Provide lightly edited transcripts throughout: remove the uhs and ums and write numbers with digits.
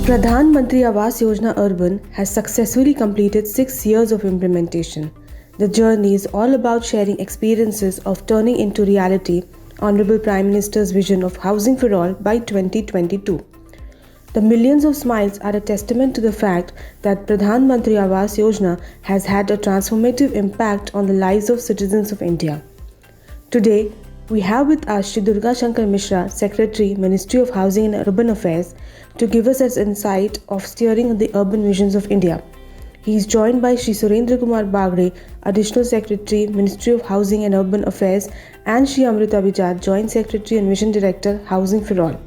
Pradhan Mantri Awas Yojana Urban has successfully completed 6 years of implementation. The journey is all about sharing experiences of turning into reality Honorable Prime Minister's vision of housing for all by 2022. The millions of smiles are a testament to the fact that Pradhan Mantri Awas Yojana has had a transformative impact on the lives of citizens of India. Today, we have with us Shri Durga Shankar Mishra, Secretary, Ministry of Housing and Urban Affairs, to give us his insight of steering the urban visions of India. He is joined by Shri Surendra Kumar Bagre, Additional Secretary, Ministry of Housing and Urban Affairs, and Shri Amrita Vijay, Joint Secretary and Vision Director, Housing for All.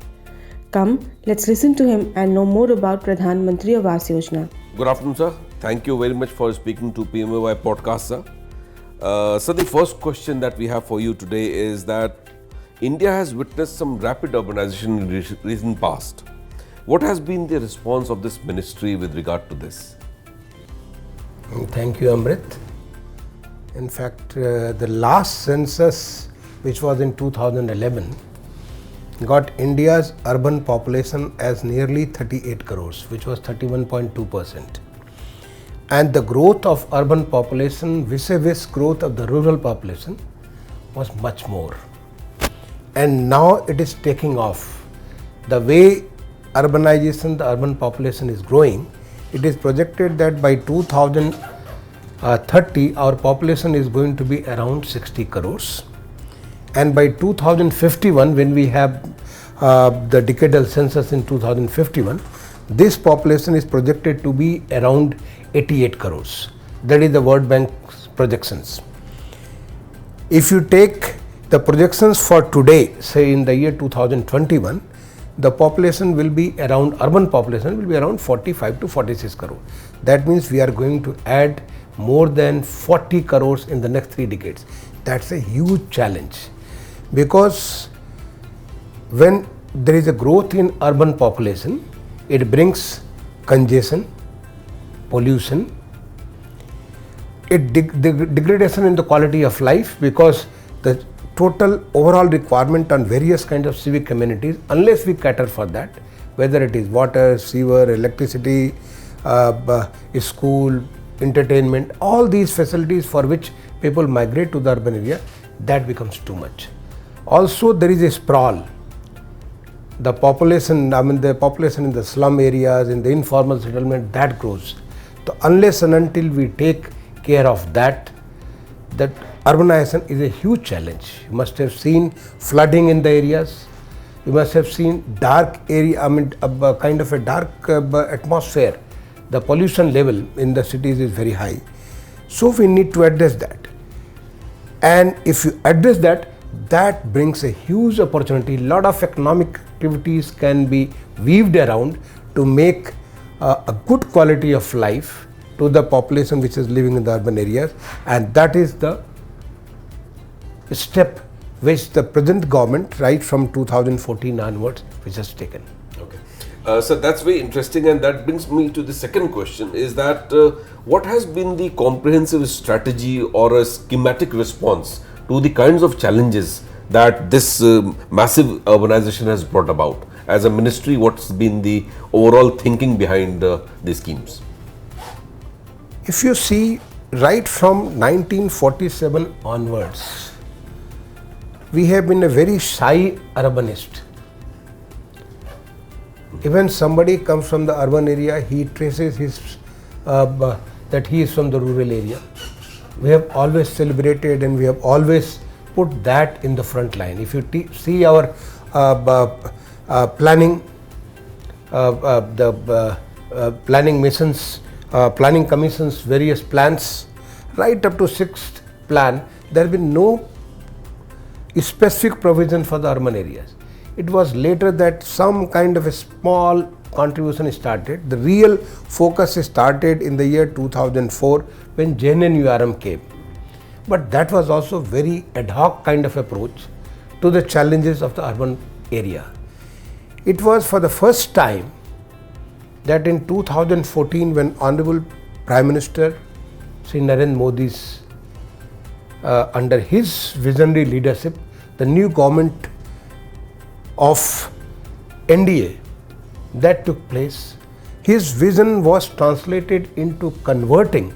Come, let's listen to him and know more about Pradhan Mantri Awas Yojana. Good afternoon, sir. Thank you very much for speaking to PMAY podcast, sir. So the first question that we have for you today is that India has witnessed some rapid urbanization in recent past. What has been the response of this ministry with regard to this? Thank you, Amrit. In fact, the last census, which was in 2011, got India's urban population as nearly 38 crores, which was 31.2%. And the growth of urban population vis-a-vis growth of the rural population was much more. And now it is taking off. The way urbanization, the urban population is growing, it is projected that by 2030 our population is going to be around 60 crores. And by 2051, when we have the decadal census in 2051, this population is projected to be around 88 crores. That is the World Bank's projections. If you take the projections for today, say in the year 2021, the population will be around, urban population will be around 45 to 46 crores. That means we are going to add more than 40 crores in the next 3 decades. That's a huge challenge, because when there is a growth in urban population, it brings congestion, pollution, degradation in the quality of life, because the total overall requirement on various kinds of civic amenities, unless we cater for that, whether it is water, sewer, electricity, school, entertainment, all these facilities for which people migrate to the urban area, that becomes too much. Also, there is a sprawl. The population, the population in the slum areas, in the informal settlement, that grows. So unless and until we take care of that urbanization is a huge challenge. You must have seen flooding in the areas. You must have seen dark area, kind of a dark atmosphere. The pollution level in the cities is very high. So we need to address that. And if you address that, that brings a huge opportunity. A lot of economic activities can be weaved around to make a good quality of life to the population which is living in the urban areas, and that is the step which the present government, right from 2014 onwards, which has taken. Okay. So that's very interesting, and that brings me to the second question, is that what has been the comprehensive strategy or a schematic response to the kinds of challenges that this massive urbanization has brought about? As a ministry, what's been the overall thinking behind these schemes? If you see, right from 1947 onwards, we have been a very shy urbanist. Even somebody comes from the urban area, he traces his that he is from the rural area. We have always celebrated and we have always put that in the front line. If you see our planning, planning missions, planning commission's various plans, right up to 6th plan, there has been no specific provision for the urban areas. It was later that some kind of a small contribution started. The real focus started in the year 2004 when JNNURM came. But that was also very ad hoc kind of approach to the challenges of the urban area. It was for the first time that in 2014, when Honorable Prime Minister Shri Narendra Modi's under his visionary leadership, the new government of NDA that took place, His vision was translated into converting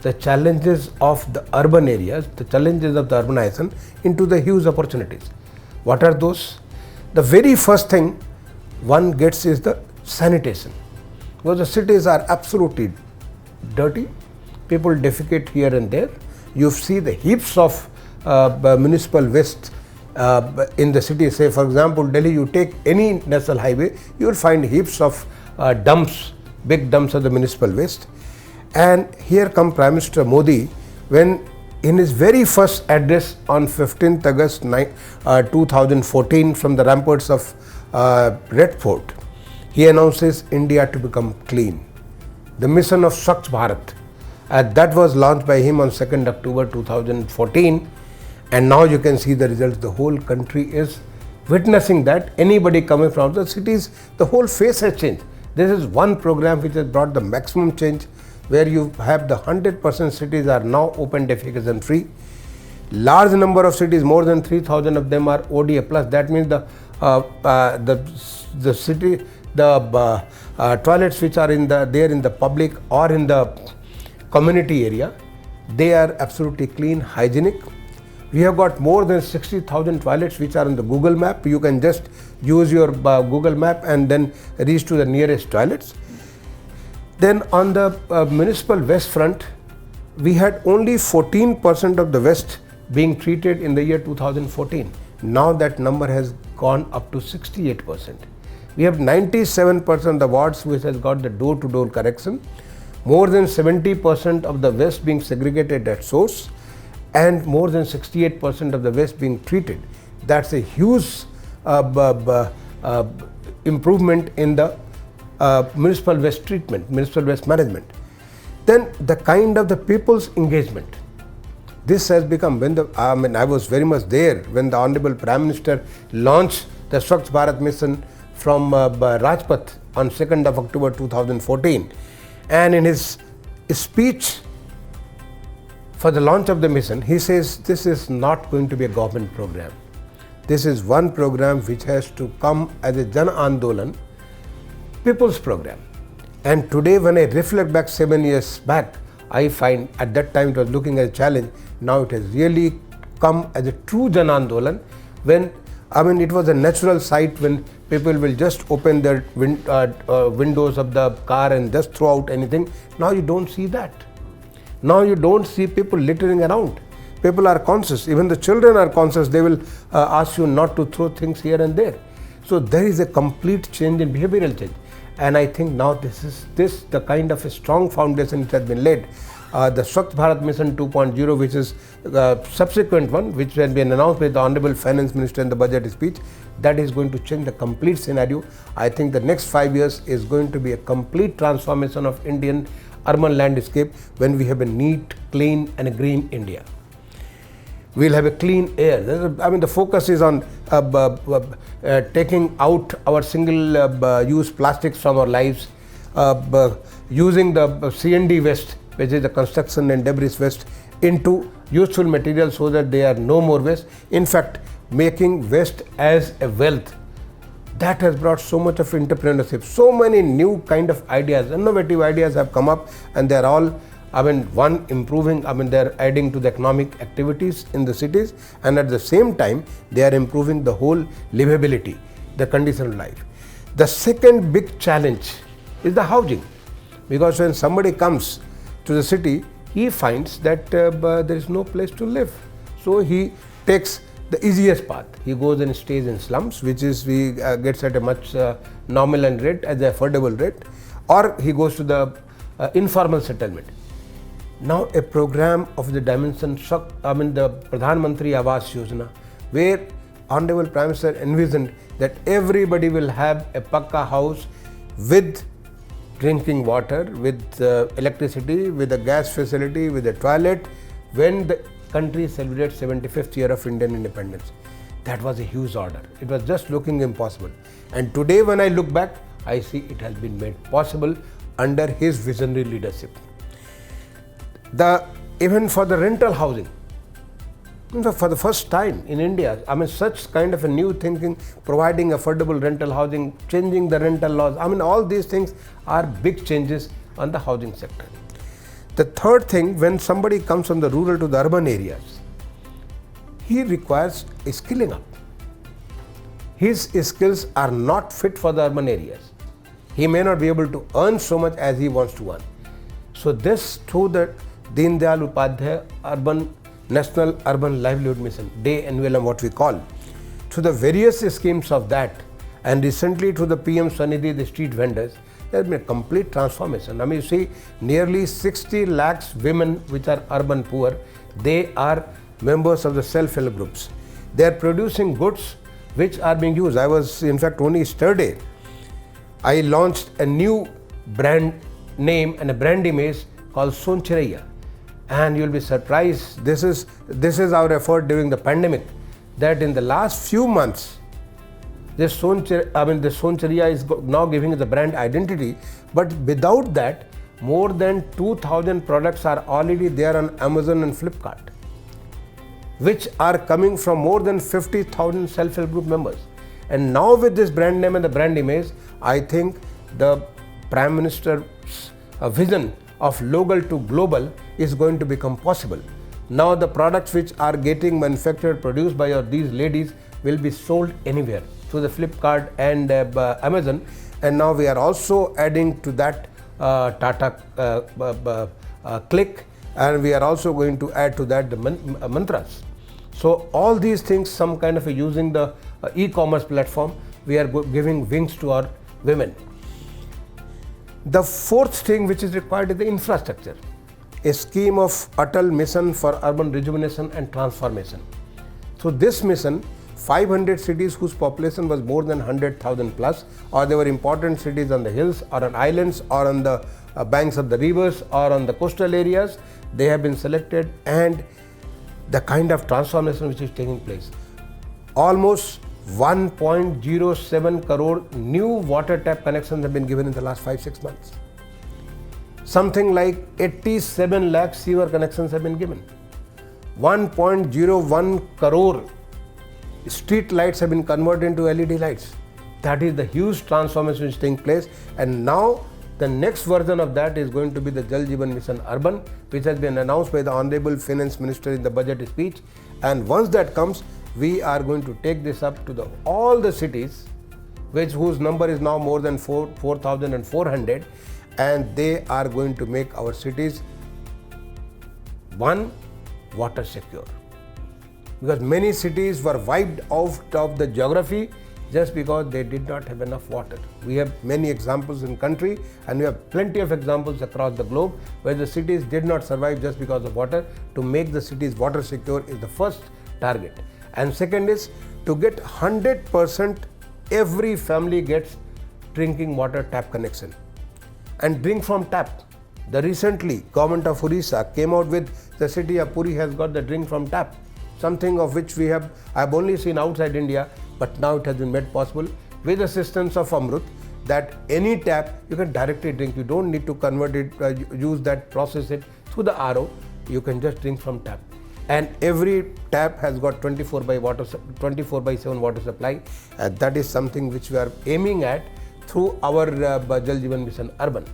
the challenges of the urban areas, the challenges of the urbanization, into the huge opportunities. What are those? The very first thing one gets is the sanitation. Because the cities are absolutely dirty, people defecate here and there. You see the heaps of municipal waste in the city. Say for example Delhi, you take any national highway, you will find heaps of dumps, big dumps of the municipal waste. And here come Prime Minister Modi, when in his very first address on 15th August 2014 from the ramparts of Red Fort, he announces India to become clean. The mission of Swachh Bharat, that was launched by him on 2nd October 2014, and now you can see the results. The whole country is witnessing that. Anybody coming from the cities, the whole face has changed. This is one program which has brought the maximum change, where you have the 100% cities are now open defecation free. Large number of cities, more than 3,000 of them are ODA plus. That means the city, the toilets which are there in the public or in the community area, they are absolutely clean, hygienic. We have got more than 60,000 toilets which are on the Google map. You can just use your Google map and then reach to the nearest toilets. Then on the municipal waste front, we had only 14% of the waste being treated in the year 2014. Now that number has gone up to 68%. We have 97% of the wards which has got the door-to-door collection, more than 70% of the waste being segregated at source, and more than 68% of the waste being treated. That's a huge improvement in the municipal waste treatment, municipal waste management. Then the kind of the people's engagement. This has become, when I was very much there when the Honorable Prime Minister launched the Swachh Bharat mission from Rajpath on 2nd of October 2014. And in his speech for the launch of the mission, he says this is not going to be a government program. This is one program which has to come as a Jan Andolan, people's program. And today when I reflect back 7 years back, I find at that time it was looking at a challenge. Now it has really come as a true Jan Andolan, when it was a natural sight when people will just open their windows of the car and just throw out anything. Now you don't see that. Now you don't see people littering around. People are conscious. Even the children are conscious. They will ask you not to throw things here and there. So there is a complete change in behavioral change. And I think now this is the kind of a strong foundation which has been laid. The Swachh Bharat Mission 2.0, which is subsequent one, which has been announced by the Honorable Finance Minister in the budget speech, that is going to change the complete scenario. I think the next 5 years is going to be a complete transformation of Indian urban landscape, when we have a neat, clean and a green India. We'll have a clean air. The focus is on taking out our single-use plastics from our lives, using the CND waste, which is the construction and debris waste, into useful materials so that there are no more waste. In fact, making waste as a wealth, that has brought so much of entrepreneurship. So many new kind of ideas, innovative ideas have come up, and they are all, one improving, they are adding to the economic activities in the cities, and at the same time they are improving the whole livability, the condition of life. The second big challenge is the housing, because when somebody comes to the city, he finds that there is no place to live. So he takes the easiest path. He goes and stays in slums, which is gets at a much nominal rate, as an affordable rate, or he goes to the informal settlement. Now a program of the dimension, the Pradhan Mantri Awas Yojana, where Honorable Prime Minister envisioned that everybody will have a Pakka house with drinking water, with electricity, with a gas facility, with a toilet, when the country celebrates 75th year of Indian independence. That was a huge order. It was just looking impossible. And today when I look back, I see it has been made possible under his visionary leadership. Even for the rental housing, In fact, for the first time in India, I mean, such kind of a new thinking, providing affordable rental housing, changing the rental laws. I mean, all these things are big changes on the housing sector. The third thing, when somebody comes from the rural to the urban areas, he requires a skilling up. His skills are not fit for the urban areas. He may not be able to earn so much as he wants to earn. So this, through the Deen Dayal Upadhyay National Urban Livelihood Mission, DNULM what we call, through the various schemes of that, and recently through the PM Swanidhi, the street vendors, there has been a complete transformation. I mean, you see, nearly 60 lakhs women which are urban poor, they are members of the self-help groups. They are producing goods which are being used. I was, in fact, only yesterday, I launched a new brand name and a brand image called Sonchiraiya. And you'll be surprised, this is our effort during the pandemic, that in the last few months, this Sonchiraiya is now giving the brand identity, but without that, more than 2,000 products are already there on Amazon and Flipkart, which are coming from more than 50,000 self-help group members. And now with this brand name and the brand image, I think the Prime Minister's vision of local to global is going to become possible. Now the products which are getting manufactured, produced by these ladies will be sold anywhere through the Flipkart and Amazon. And now we are also adding to that Tata Click, and we are also going to add to that the mantras. So all these things, some kind of using the e-commerce platform, we are giving wings to our women. The fourth thing which is required is the infrastructure, a scheme of Atal Mission for Urban Rejuvenation and Transformation. Through this mission, 500 cities whose population was more than 100,000 plus, or they were important cities on the hills or on islands or on the banks of the rivers or on the coastal areas, they have been selected, and the kind of transformation which is taking place. Almost 1.07 crore new water tap connections have been given in the last 5-6 months. Something like 87 lakh sewer connections have been given. 1.01 crore street lights have been converted into LED lights. That is the huge transformation which is taking place. And now the next version of that is going to be the Jal Jeevan Mission Urban, which has been announced by the Honorable Finance Minister in the budget speech. And once that comes, we are going to take this up to all the cities, whose number is now more than 4,400, and they are going to make our cities water secure. Because many cities were wiped out of the geography just because they did not have enough water. We have many examples in country, and we have plenty of examples across the globe where the cities did not survive just because of water. To make the cities water secure is the first target. And second is to get 100% every family gets drinking water tap connection and drink from tap. The recently government of Orissa came out with the city of Puri has got the drink from tap, something of which I have only seen outside India, but now it has been made possible with assistance of Amrut, that any tap you can directly drink. You don't need to convert it, use that, process it through the RO. You can just drink from tap. And every tap has got 24/7 water supply, and that is something which we are aiming at through our Jal Jeevan Mission Urban.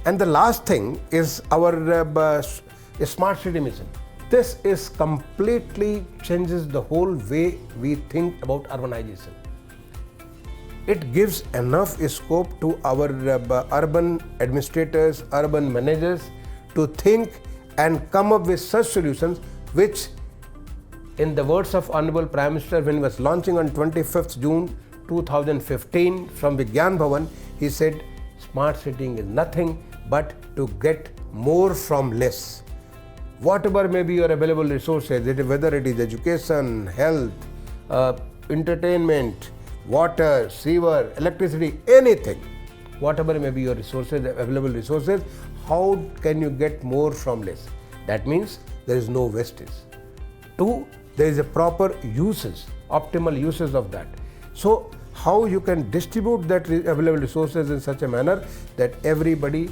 And the last thing is our Smart City Mission. This is completely changes the whole way we think about urbanization. It gives enough scope to our urban administrators, urban managers to think and come up with such solutions which, in the words of Honorable Prime Minister when he was launching on 25th June 2015 from Vigyan Bhavan, he said smart city is nothing but to get more from less. Whatever may be your available resources, whether it is education, health, entertainment, water, sewer, electricity, anything, whatever may be your resources, available resources, how can you get more from less? That means there is no wastage. 2, there is a proper usage, optimal uses of that. So how you can distribute that available resources in such a manner that everybody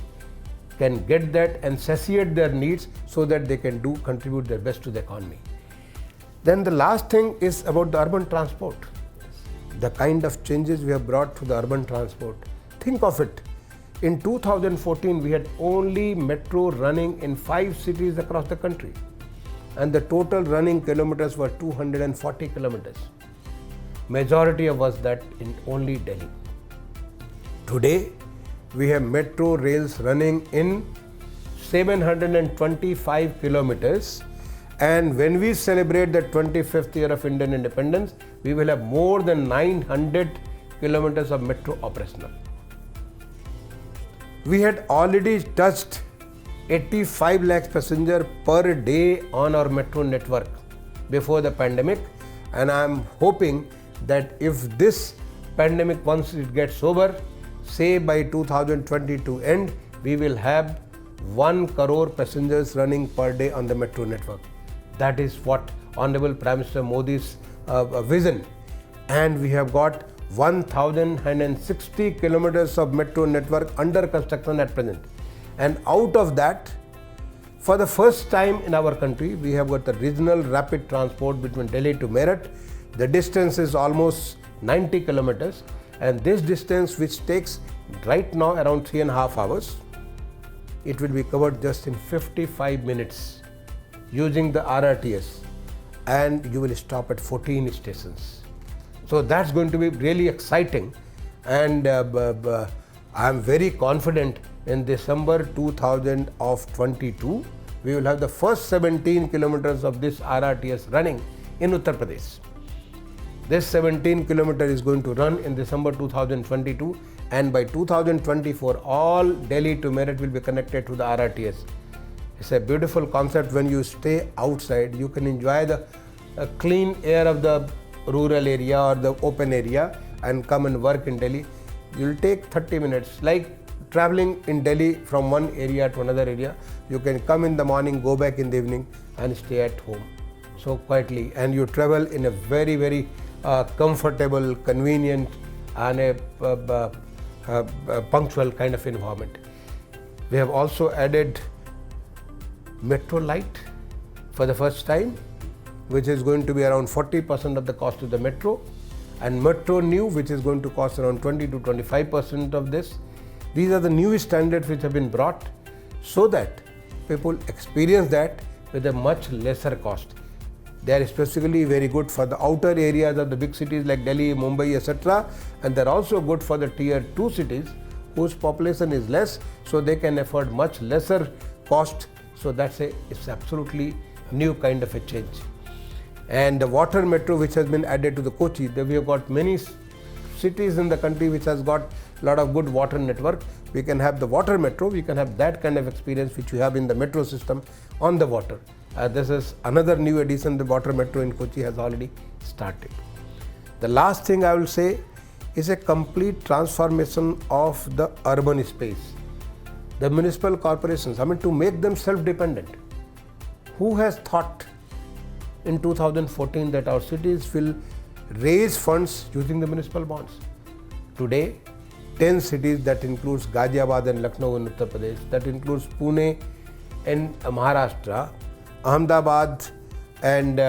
can get that and satiate their needs so that they can contribute their best to the economy. Then the last thing is about the urban transport. The kind of changes we have brought to the urban transport. Think of it. In 2014, we had only metro running in 5 cities across the country. And the total running kilometers were 240 kilometers. Majority of us that in only Delhi. Today, we have metro rails running in 725 kilometers. And when we celebrate the 25th year of Indian independence, we will have more than 900 kilometers of metro operational. We had already touched 85 lakhs passenger per day on our metro network before the pandemic, and I am hoping that if this pandemic, once it gets over, say by 2022 end, we will have 1 crore passengers running per day on the metro network. That is what Honorable Prime Minister Modi's vision, and we have got 1,160 kilometers of metro network under construction at present. And out of that, for the first time in our country, we have got the regional rapid transport between Delhi to Meerut. The distance is almost 90 kilometers, and this distance, which takes right now around 3.5 hours, it will be covered just in 55 minutes using the RRTS, and you will stop at 14 stations. So that's going to be really exciting, and I am very confident in December 2022, we will have the first 17 kilometers of this RRTS running in Uttar Pradesh. This 17 kilometer is going to run in December 2022, and by 2024, all Delhi to Meerut will be connected to the RRTS. It's a beautiful concept. When you stay outside, you can enjoy the clean air of the rural area or the open area and come and work in Delhi. You'll take 30 minutes, like traveling in Delhi from one area to another area. You can come in the morning, go back in the evening and stay at home so quietly, and you travel in a very, very comfortable, convenient and a punctual kind of environment. We have also added Metro Light for the first time, which is going to be around 40% of the cost of the metro, and Metro New, which is going to cost around 20 to 25% of this. These are the new standards which have been brought so that people experience that with a much lesser cost. They are specifically very good for the outer areas of the big cities like Delhi, Mumbai, etc. And they are also good for the tier 2 cities whose population is less, so they can afford much lesser cost. So it's absolutely new kind of a change. And the water metro, which has been added to the Kochi, we have got many cities in the country which has got a lot of good water network. We can have the water metro, we can have that kind of experience which we have in the metro system on the water. This is another new addition. The water metro in Kochi has already started. The last thing I will say is a complete transformation of the urban space. The municipal corporations, to make them self-dependent. Who has thought in 2014 that our cities will raise funds using the municipal bonds? Today, 10 cities, that includes Ghaziabad and Lucknow in Uttar Pradesh, that includes Pune in Maharashtra, Ahmedabad and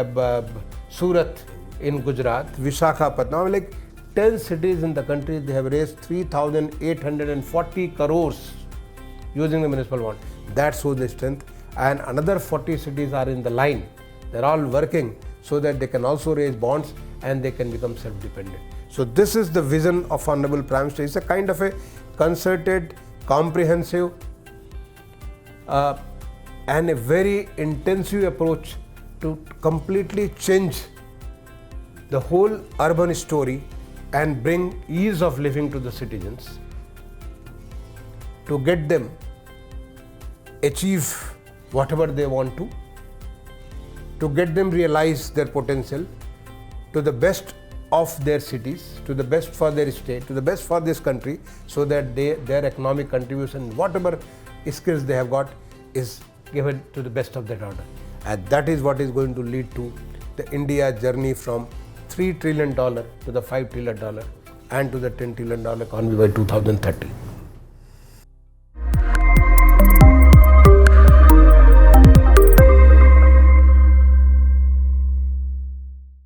Surat in Gujarat, Visakhapatnam, like 10 cities in the country, they have raised 3,840 crores using the municipal bond. That shows the strength. And another 40 cities are in the line. They're all working so that they can also raise bonds and they can become self-dependent. So this is the vision of Honorable Prime Minister. It's a kind of a concerted, comprehensive and a very intensive approach to completely change the whole urban story and bring ease of living to the citizens, to get them achieve whatever they want to get them realize their potential to the best of their cities, to the best for their state, to the best for this country, so that their economic contribution, whatever skills they have got, is given to the best of their order. And that is what is going to lead to the India journey from $3 trillion to the $5 trillion and to the $10 trillion economy by 2030.